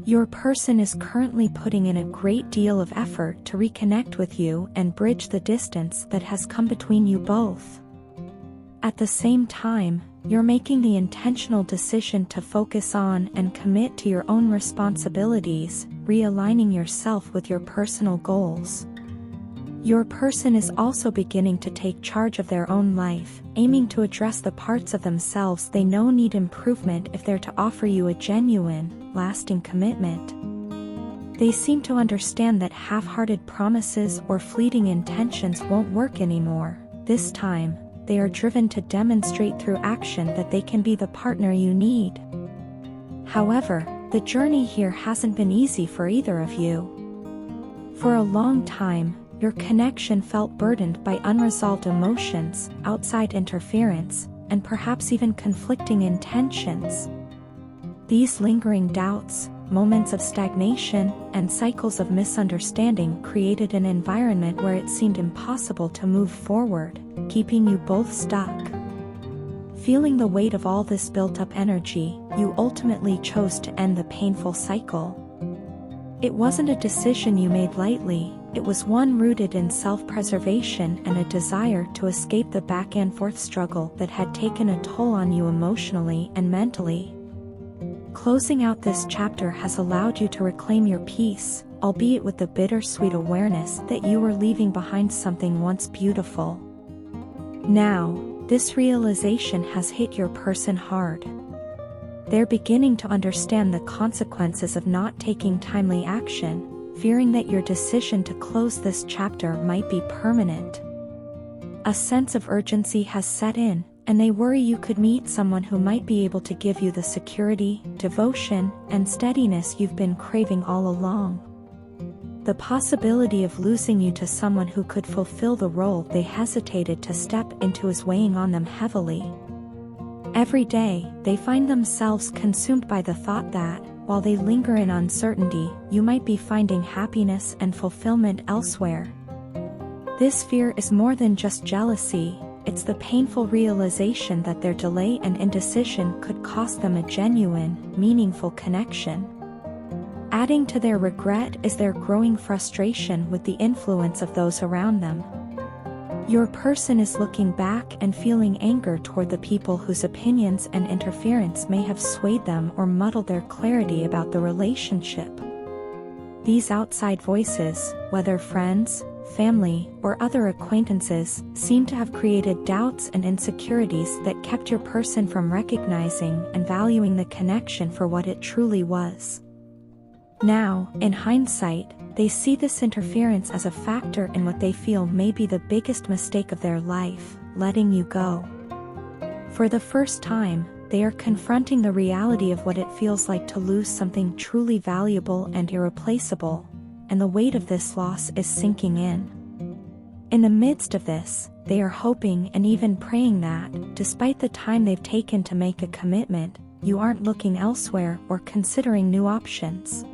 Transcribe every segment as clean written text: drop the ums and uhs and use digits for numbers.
Your person is currently putting in a great deal of effort to reconnect with you and bridge the distance that has come between you both. At the same time, you're making the intentional decision to focus on and commit to your own responsibilities, realigning yourself with your personal goals. Your person is also beginning to take charge of their own life, aiming to address the parts of themselves they know need improvement if they're to offer you a genuine, lasting commitment. They seem to understand that half-hearted promises or fleeting intentions won't work anymore. This time, they are driven to demonstrate through action that they can be the partner you need. However, the journey here hasn't been easy for either of you. For a long time, your connection felt burdened by unresolved emotions, outside interference, and perhaps even conflicting intentions. These lingering doubts, moments of stagnation, and cycles of misunderstanding created an environment where it seemed impossible to move forward, keeping you both stuck. Feeling the weight of all this built-up energy, you ultimately chose to end the painful cycle. It wasn't a decision you made lightly, it was one rooted in self-preservation and a desire to escape the back-and-forth struggle that had taken a toll on you emotionally and mentally. Closing out this chapter has allowed you to reclaim your peace, albeit with the bittersweet awareness that you were leaving behind something once beautiful. Now, this realization has hit your person hard. They're beginning to understand the consequences of not taking timely action, fearing that your decision to close this chapter might be permanent. A sense of urgency has set in, and they worry you could meet someone who might be able to give you the security, devotion, and steadiness you've been craving all along. The possibility of losing you to someone who could fulfill the role they hesitated to step into is weighing on them heavily. Every day, they find themselves consumed by the thought that, while they linger in uncertainty, you might be finding happiness and fulfillment elsewhere. This fear is more than just jealousy, it's the painful realization that their delay and indecision could cost them a genuine, meaningful connection. Adding to their regret is their growing frustration with the influence of those around them. Your person is looking back and feeling anger toward the people whose opinions and interference may have swayed them or muddled their clarity about the relationship. These outside voices, whether friends, family, or other acquaintances, seem to have created doubts and insecurities that kept your person from recognizing and valuing the connection for what it truly was. Now, in hindsight, they see this interference as a factor in what they feel may be the biggest mistake of their life, letting you go. For the first time, they are confronting the reality of what it feels like to lose something truly valuable and irreplaceable, and the weight of this loss is sinking in. In the midst of this, they are hoping and even praying that, despite the time they've taken to make a commitment, you aren't looking elsewhere or considering new options.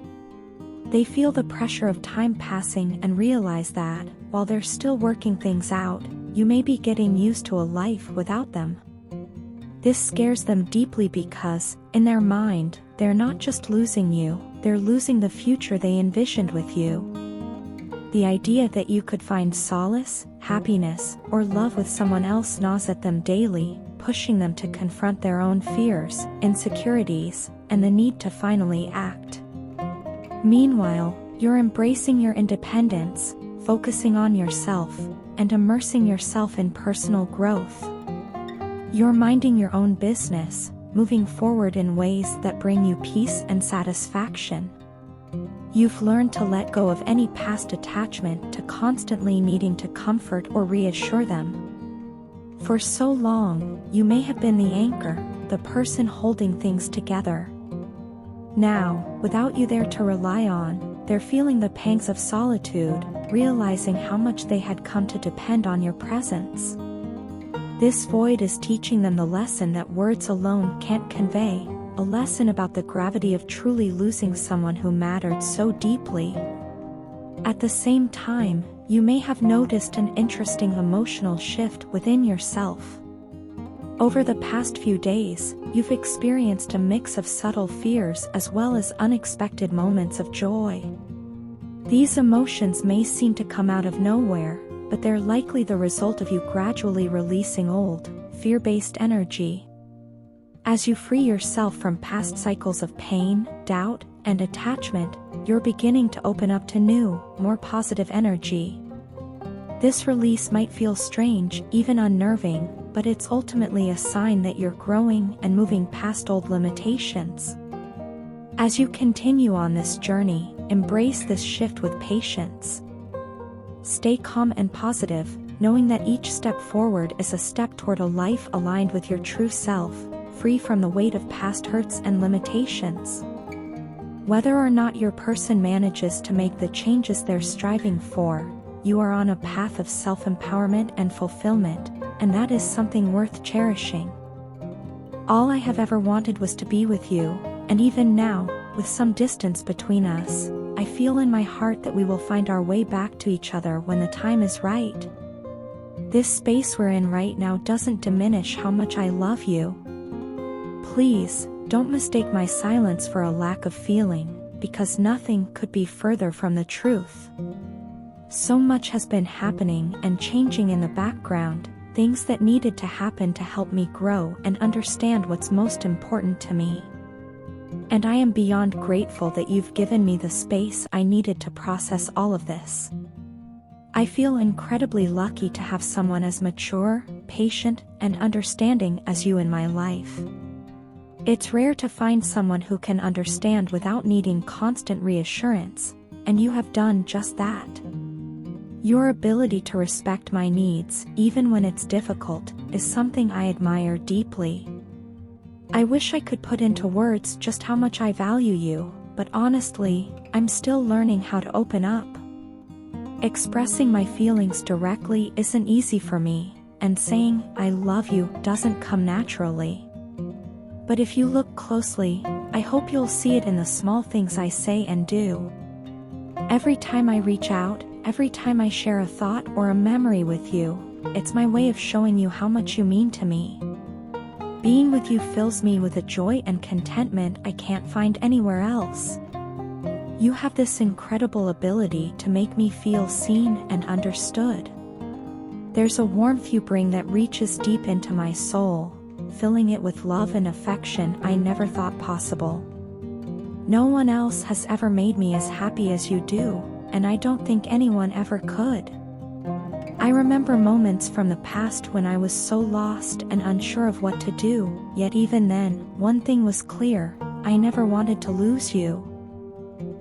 They feel the pressure of time passing and realize that, while they're still working things out, you may be getting used to a life without them. This scares them deeply because, in their mind, they're not just losing you, they're losing the future they envisioned with you. The idea that you could find solace, happiness, or love with someone else gnaws at them daily, pushing them to confront their own fears, insecurities, and the need to finally act. Meanwhile, you're embracing your independence, focusing on yourself, and immersing yourself in personal growth. You're minding your own business, moving forward in ways that bring you peace and satisfaction. You've learned to let go of any past attachment to constantly needing to comfort or reassure them. For so long, you may have been the anchor, the person holding things together. Now, without you there to rely on, they're feeling the pangs of solitude, realizing how much they had come to depend on your presence. This void is teaching them the lesson that words alone can't convey, a lesson about the gravity of truly losing someone who mattered so deeply. At the same time, you may have noticed an interesting emotional shift within yourself. Over the past few days, you've experienced a mix of subtle fears as well as unexpected moments of joy. These emotions may seem to come out of nowhere, but they're likely the result of you gradually releasing old, fear-based energy. As you free yourself from past cycles of pain, doubt, and attachment, you're beginning to open up to new, more positive energy. This release might feel strange, even unnerving, but it's ultimately a sign that you're growing and moving past old limitations. As you continue on this journey, embrace this shift with patience. Stay calm and positive, knowing that each step forward is a step toward a life aligned with your true self, free from the weight of past hurts and limitations. Whether or not your person manages to make the changes they're striving for, you are on a path of self-empowerment and fulfillment, and that is something worth cherishing. All I have ever wanted was to be with you, and even now, with some distance between us, I feel in my heart that we will find our way back to each other when the time is right. This space we're in right now doesn't diminish how much I love you. Please, don't mistake my silence for a lack of feeling, because nothing could be further from the truth. So much has been happening and changing in the background, things that needed to happen to help me grow and understand what's most important to me. And I am beyond grateful that you've given me the space I needed to process all of this. I feel incredibly lucky to have someone as mature, patient, and understanding as you in my life. It's rare to find someone who can understand without needing constant reassurance, and you have done just that. Your ability to respect my needs, even when it's difficult, is something I admire deeply. I wish I could put into words just how much I value you, but honestly, I'm still learning how to open up. Expressing my feelings directly isn't easy for me, and saying, "I love you," doesn't come naturally. But if you look closely, I hope you'll see it in the small things I say and do. Every time I reach out, every time I share a thought or a memory with you, it's my way of showing you how much you mean to me. Being with you fills me with a joy and contentment I can't find anywhere else. You have this incredible ability to make me feel seen and understood. There's a warmth you bring that reaches deep into my soul, filling it with love and affection I never thought possible. No one else has ever made me as happy as you do, and I don't think anyone ever could. I remember moments from the past when I was so lost and unsure of what to do, yet even then, one thing was clear: I never wanted to lose you.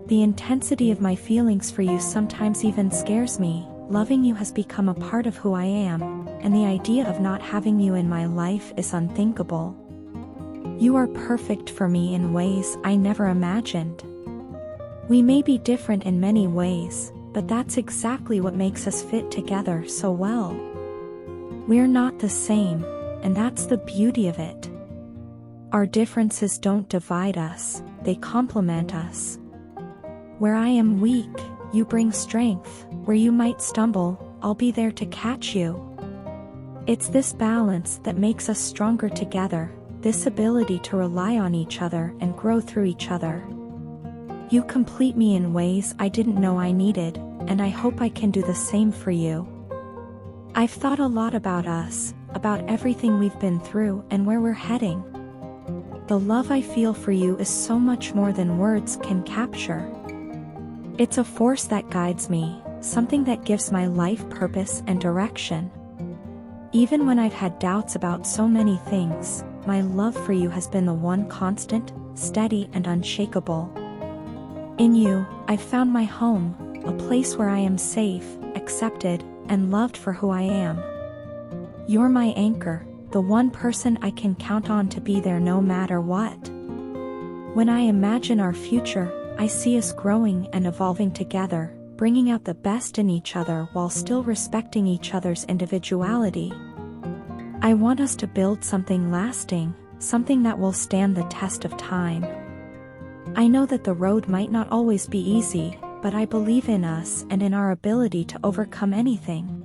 The intensity of my feelings for you sometimes even scares me. Loving you has become a part of who I am, and the idea of not having you in my life is unthinkable. You are perfect for me in ways I never imagined. We may be different in many ways, but that's exactly what makes us fit together so well. We're not the same, and that's the beauty of it. Our differences don't divide us, they complement us. Where I am weak, you bring strength. Where you might stumble, I'll be there to catch you. It's this balance that makes us stronger together, this ability to rely on each other and grow through each other. You complete me in ways I didn't know I needed, and I hope I can do the same for you. I've thought a lot about us, about everything we've been through and where we're heading. The love I feel for you is so much more than words can capture. It's a force that guides me, something that gives my life purpose and direction. Even when I've had doubts about so many things, my love for you has been the one constant, steady and unshakable. In you, I've found my home, a place where I am safe, accepted, and loved for who I am. You're my anchor, the one person I can count on to be there no matter what. When I imagine our future, I see us growing and evolving together, bringing out the best in each other while still respecting each other's individuality. I want us to build something lasting, something that will stand the test of time. I know that the road might not always be easy, but I believe in us and in our ability to overcome anything.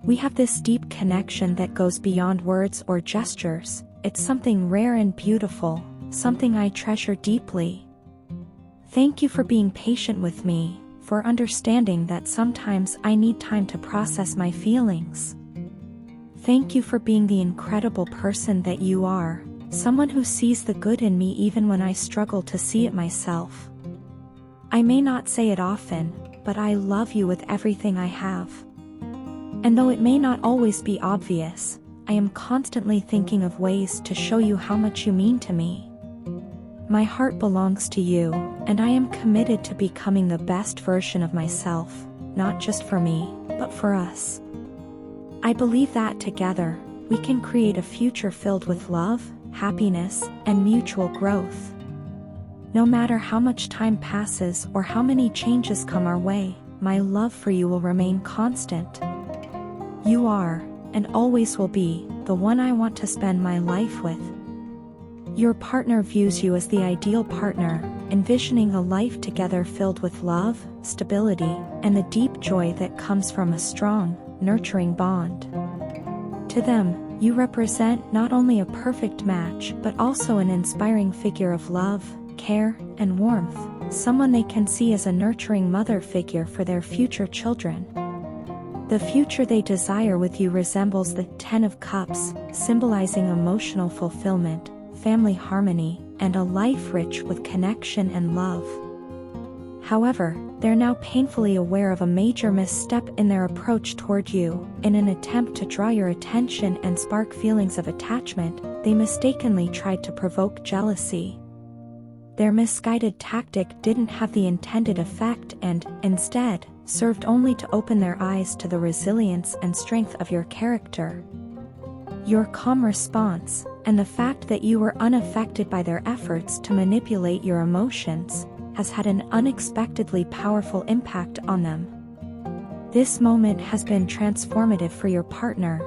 We have this deep connection that goes beyond words or gestures. It's something rare and beautiful, something I treasure deeply. Thank you for being patient with me, for understanding that sometimes I need time to process my feelings. Thank you for being the incredible person that you are, someone who sees the good in me even when I struggle to see it myself. I may not say it often, but I love you with everything I have. And though it may not always be obvious, I am constantly thinking of ways to show you how much you mean to me. My heart belongs to you, and I am committed to becoming the best version of myself, not just for me, but for us. I believe that together, we can create a future filled with love, happiness, and mutual growth. No matter how much time passes or how many changes come our way, my love for you will remain constant. You are, and always will be, the one I want to spend my life with. Your partner views you as the ideal partner, envisioning a life together filled with love, stability, and the deep joy that comes from a strong, nurturing bond. To them, you represent not only a perfect match but also an inspiring figure of love, care, and warmth, someone they can see as a nurturing mother figure for their future children. The future they desire with you resembles the Ten of Cups, symbolizing emotional fulfillment, family harmony, and a life rich with connection and love. However, they're now painfully aware of a major misstep in their approach toward you. In an attempt to draw your attention and spark feelings of attachment, they mistakenly tried to provoke jealousy. Their misguided tactic didn't have the intended effect and, instead, served only to open their eyes to the resilience and strength of your character. Your calm response, and the fact that you were unaffected by their efforts to manipulate your emotions, has had an unexpectedly powerful impact on them. This moment has been transformative for your partner,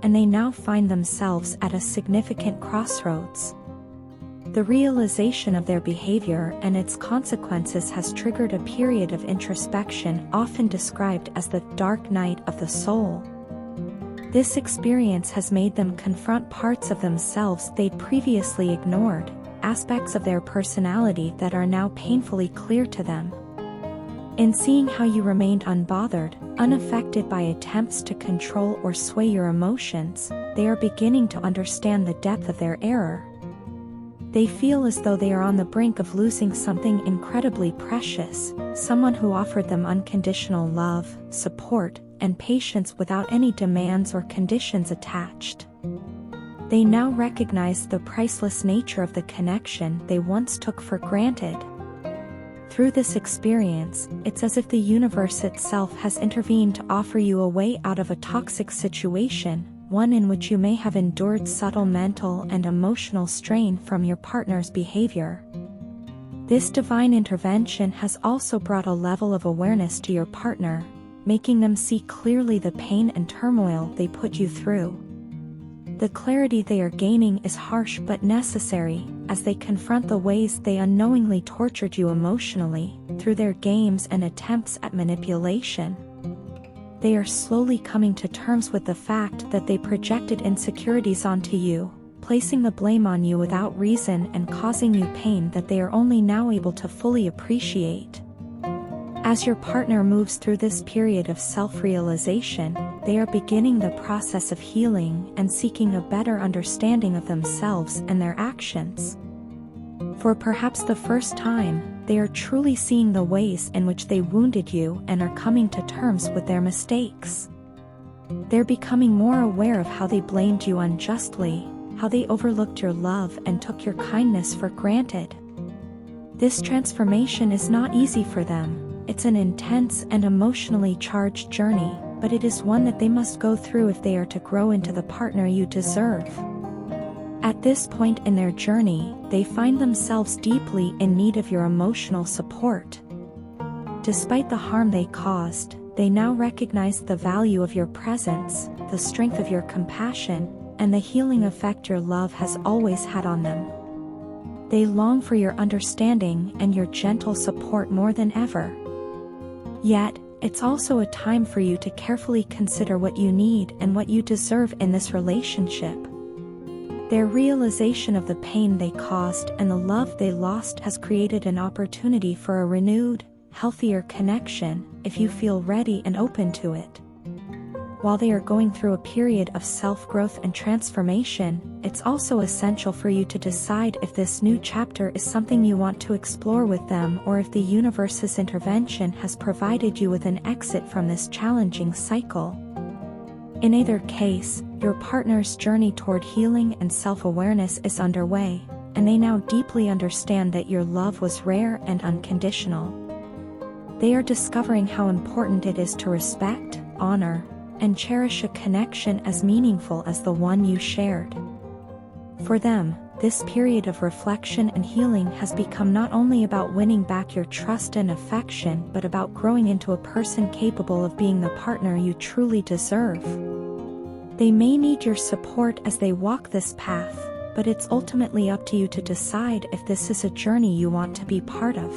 and they now find themselves at a significant crossroads. The realization of their behavior and its consequences has triggered a period of introspection often described as the dark night of the soul. This experience has made them confront parts of themselves they'd previously ignored, aspects of their personality that are now painfully clear to them. In seeing how you remained unbothered, unaffected by attempts to control or sway your emotions, they are beginning to understand the depth of their error. They feel as though they are on the brink of losing something incredibly precious, someone who offered them unconditional love, support, and patience without any demands or conditions attached. They now recognize the priceless nature of the connection they once took for granted. Through this experience, it's as if the universe itself has intervened to offer you a way out of a toxic situation, one in which you may have endured subtle mental and emotional strain from your partner's behavior. This divine intervention has also brought a level of awareness to your partner, making them see clearly the pain and turmoil they put you through. The clarity they are gaining is harsh but necessary, as they confront the ways they unknowingly tortured you emotionally, through their games and attempts at manipulation. They are slowly coming to terms with the fact that they projected insecurities onto you, placing the blame on you without reason and causing you pain that they are only now able to fully appreciate. As your partner moves through this period of self-realization, they are beginning the process of healing and seeking a better understanding of themselves and their actions. For perhaps the first time, they are truly seeing the ways in which they wounded you and are coming to terms with their mistakes. They're becoming more aware of how they blamed you unjustly, how they overlooked your love and took your kindness for granted. This transformation is not easy for them. It's an intense and emotionally charged journey, but it is one that they must go through if they are to grow into the partner you deserve. At this point in their journey, they find themselves deeply in need of your emotional support. Despite the harm they caused, they now recognize the value of your presence, the strength of your compassion, and the healing effect your love has always had on them. They long for your understanding and your gentle support more than ever. Yet, It's also a time for you to carefully consider what you need and what you deserve in this relationship. Their realization of the pain they caused and the love they lost has created an opportunity for a renewed, healthier connection, if you feel ready and open to it. While they are going through a period of self-growth and transformation, it's also essential for you to decide if this new chapter is something you want to explore with them, or if the universe's intervention has provided you with an exit from this challenging cycle. In either case, your partner's journey toward healing and self-awareness is underway, and they now deeply understand that your love was rare and unconditional. They are discovering how important it is to respect, honor, and cherish a connection as meaningful as the one you shared. For them, this period of reflection and healing has become not only about winning back your trust and affection, but about growing into a person capable of being the partner you truly deserve. They may need your support as they walk this path, but it's ultimately up to you to decide if this is a journey you want to be part of.